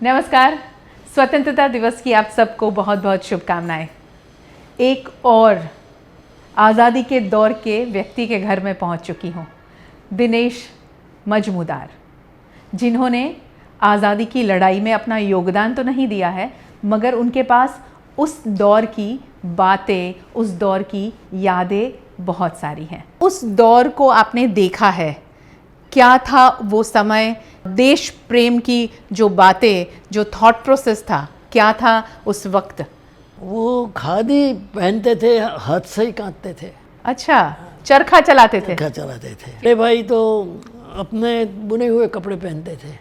नमस्कार। स्वतंत्रता दिवस की आप सबको बहुत बहुत शुभकामनाएं। एक और आज़ादी के दौर के व्यक्ति के घर में पहुंच चुकी हूं, दिनेश मजमूदार, जिन्होंने आज़ादी की लड़ाई में अपना योगदान तो नहीं दिया है, मगर उनके पास उस दौर की बातें, उस दौर की यादें बहुत सारी हैं। उस दौर को आपने देखा है, क्या था वो समय, देश प्रेम की जो बातें, जो थॉट प्रोसेस था, क्या था उस वक्त? वो खादी पहनते थे, हाथ से ही काटते थे। अच्छा, चरखा चलाते थे। चरखा चलाते थे। अरे भाई तो अपने बुने हुए कपड़े पहनते थे।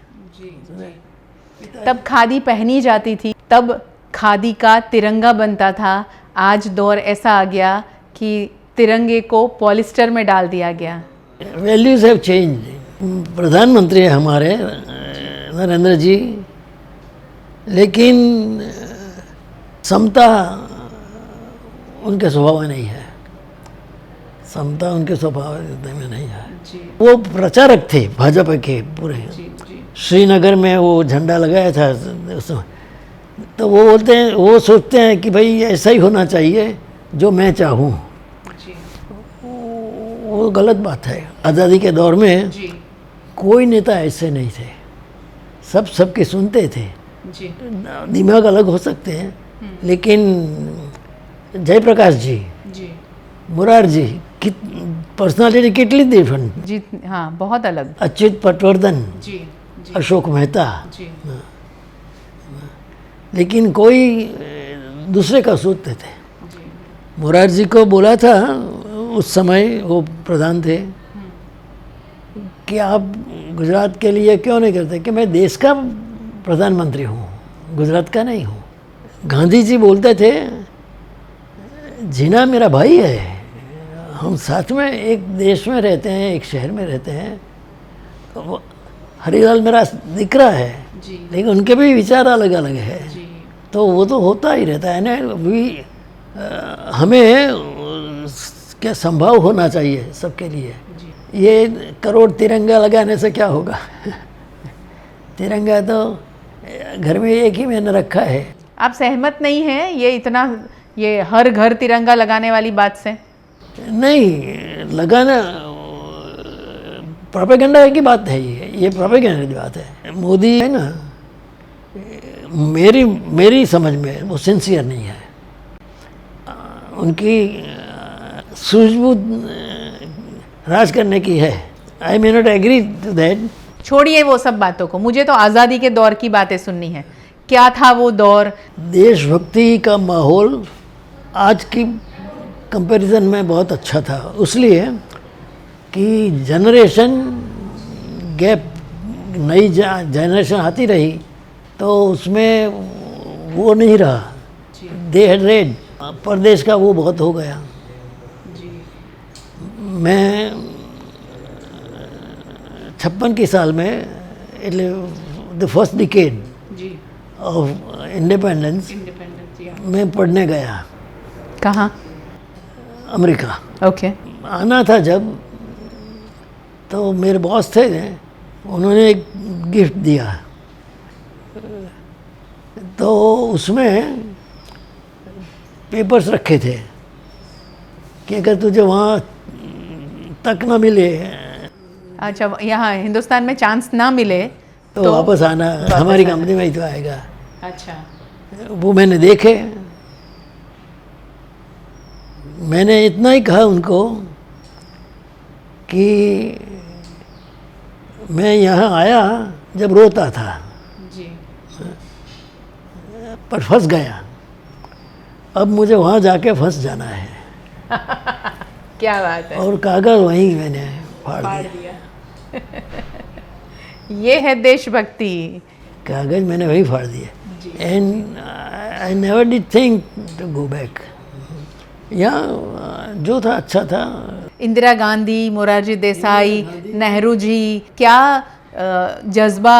तब खादी पहनी जाती थी, तब खादी का तिरंगा बनता था। आज दौर ऐसा आ गया कि तिरंगे को पॉलिस्टर में डाल दिया गया। Values have change. प्रधानमंत्री है हमारे नरेंद्र जी, लेकिन समता उनके स्वभाव में नहीं है। समता उनके स्वभाव में नहीं है। वो प्रचारक थे भाजपा के पूरे। श्रीनगर में वो झंडा लगाया था उसमें, तो वो बोलते हैं, वो सोचते हैं कि भाई ऐसा ही होना चाहिए जो मैं चाहूँ। वो गलत बात है। आज़ादी के दौर में कोई नेता ऐसे नहीं थे, सब सबके सुनते थे। दिमाग अलग हो सकते हैं, लेकिन जयप्रकाश जी, मुरारजी की पर्सनालिटी कितनी डिफरेंट जी, हाँ, बहुत अलग। अच्युत पटवर्धन, अशोक मेहता, लेकिन कोई दूसरे का सोचते थे। मुरारजी को बोला था उस समय, वो प्रधान थे, कि आप गुजरात के लिए क्यों नहीं करते, कि मैं देश का प्रधानमंत्री हूँ, गुजरात का नहीं हूँ। गांधी जी बोलते थे, जीना मेरा भाई है, हम साथ में एक देश में रहते हैं, एक शहर में रहते हैं। तो हरिलाल मेरा दिकरा है, लेकिन उनके भी विचार अलग अलग है, तो वो तो होता ही रहता है ना। हमें क्या संभव होना चाहिए सबके लिए। ये करोड़ तिरंगा लगाने से क्या होगा? तिरंगा तो घर में एक ही मैंने रखा है। आप सहमत नहीं हैं ये हर घर तिरंगा लगाने वाली बात से? नहीं, लगाना प्रोपेगेंडा की बात है। ये प्रोपेगेंडा की बात है। मोदी है ना, मेरी समझ में वो सिंसियर नहीं है। उनकी सूझबूझ राज करने की है। I may not agree to that. छोड़िए वो सब बातों को, मुझे तो आज़ादी के दौर की बातें सुननी है। क्या था वो दौर? देशभक्ति का माहौल आज की कंपैरिजन में बहुत अच्छा था, इसलिए कि जनरेशन गैप, नई जनरेशन आती रही, तो उसमें वो नहीं रहा। दे हैड रेड, परदेश का वो बहुत हो गया। मैं 56 की साल में, the first decade of independence में पढ़ने गया। कहाँ? अमेरिका। ओके। आना था जब, तो मेरे बॉस थे, उन्होंने एक गिफ्ट दिया, तो उसमें पेपर्स रखे थे कि अगर तुझे वहाँ तक ना मिले, अच्छा, यहाँ हिंदुस्तान में चांस ना मिले तो वापस आना, हमारी कंपनी में ही तो आएगा। अच्छा। वो मैंने देखे। मैंने इतना ही कहा उनको कि मैं यहाँ आया जब रोता था, पर फंस गया, अब मुझे वहाँ जाके फंस जाना है। क्या बात है। और कागज वहीं मैंने फाड़ दिया। ये है देशभक्ति। कागज मैंने वहीं फाड़ दिया। And I never did think to go back. यहाँ जो था अच्छा था। इंदिरा गांधी, मोरारजी देसाई, नेहरू जी, क्या जज्बा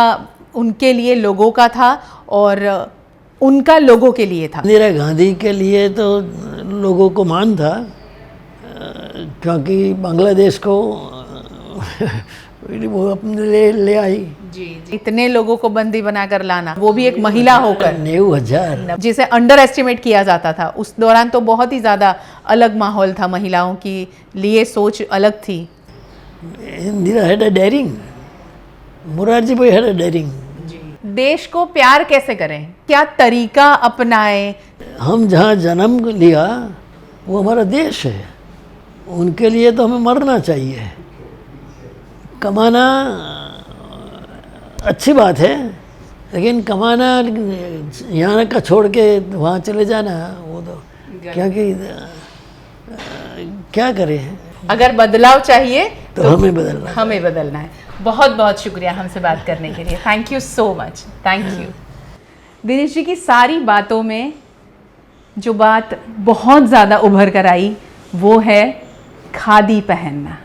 उनके लिए लोगों का था और उनका लोगों के लिए था? इंदिरा गांधी के लिए तो लोगों को मान था, क्योंकि बांग्लादेश को वो अपने ले आई। जी जी, इतने लोगों को बंदी बनाकर लाना, वो भी एक महिला होकर, 90,000। जिसे अंडर एस्टिमेट किया जाता था उस दौरान, तो बहुत ही ज़्यादा अलग माहौल था, महिलाओं की लिए सोच अलग थी। Indira had a dairying, Morarji भाई हैड अ डेयरिंग। देश को प्यार कैसे करें, क्या तरीका अपनाएं? हम जहाँ जन्म लिया वो हमारा देश है, उनके लिए तो हमें मरना चाहिए। कमाना अच्छी बात है, लेकिन कमाना यहाँ का छोड़ के वहाँ चले जाना, वो तो क्या करें। अगर बदलाव चाहिए तो हमें बदलना है। बहुत बहुत शुक्रिया हमसे बात करने के लिए, thank you so much, thank you. Dinesh ji की सारी बातों में जो बात बहुत ज़्यादा उभर कर आई वो है खादी पहनना।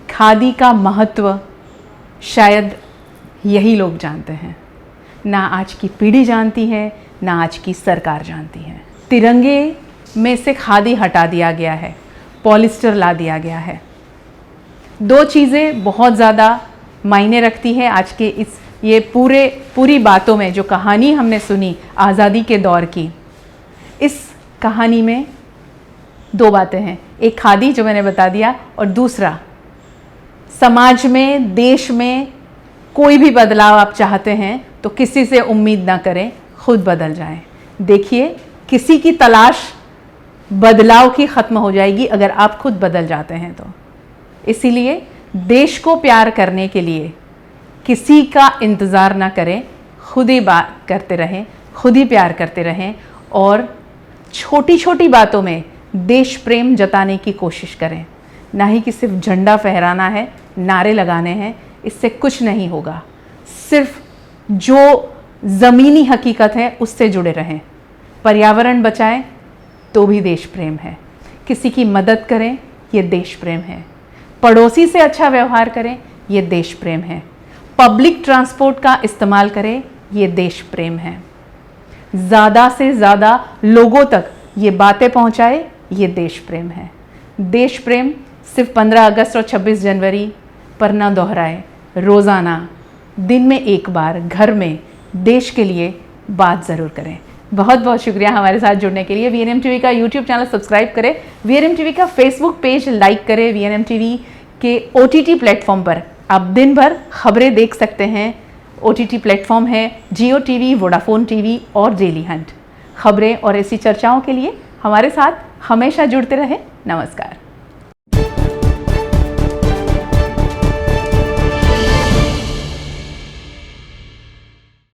खादी का महत्व शायद यही लोग जानते हैं, ना आज की पीढ़ी जानती है, ना आज की सरकार जानती है। तिरंगे में से खादी हटा दिया गया है, पॉलिस्टर ला दिया गया है। दो चीज़ें बहुत ज़्यादा मायने रखती है आज के ये पूरी बातों में। जो कहानी हमने सुनी आज़ादी के दौर की, इस कहानी में दो बातें हैं, एक खादी जो मैंने बता दिया, और दूसरा समाज में, देश में कोई भी बदलाव आप चाहते हैं तो किसी से उम्मीद ना करें, खुद बदल जाएं। देखिए, किसी की तलाश बदलाव की ख़त्म हो जाएगी अगर आप खुद बदल जाते हैं तो। इसीलिए देश को प्यार करने के लिए किसी का इंतज़ार ना करें, खुद ही बात करते रहें, खुद ही प्यार करते रहें, और छोटी छोटी बातों में देश प्रेम जताने की कोशिश करें। ना ही कि सिर्फ झंडा फहराना है, नारे लगाने हैं, इससे कुछ नहीं होगा। सिर्फ जो ज़मीनी हकीकत है उससे जुड़े रहें। पर्यावरण बचाएं तो भी देश प्रेम है, किसी की मदद करें ये देश प्रेम है, पड़ोसी से अच्छा व्यवहार करें ये देश प्रेम है, पब्लिक ट्रांसपोर्ट का इस्तेमाल करें ये देश प्रेम है, ज़्यादा से ज़्यादा लोगों तक ये बातें पहुंचाए ये देश प्रेम है। देश प्रेम सिर्फ 15 अगस्त और 26 जनवरी पर ना दोहराए, रोज़ाना दिन में एक बार घर में देश के लिए बात ज़रूर करें। बहुत बहुत शुक्रिया हमारे साथ जुड़ने के लिए। VNM TV का YouTube चैनल सब्सक्राइब करें, VNM TV का Facebook पेज लाइक करें। VNM TV के OTT प्लेटफॉर्म पर आप दिन भर खबरें देख सकते हैं। OTT प्लेटफॉर्म है Jio TV, वोडाफोन TV और डेली हंट। खबरें और ऐसी चर्चाओं के लिए हमारे साथ हमेशा जुड़ते रहें। नमस्कार।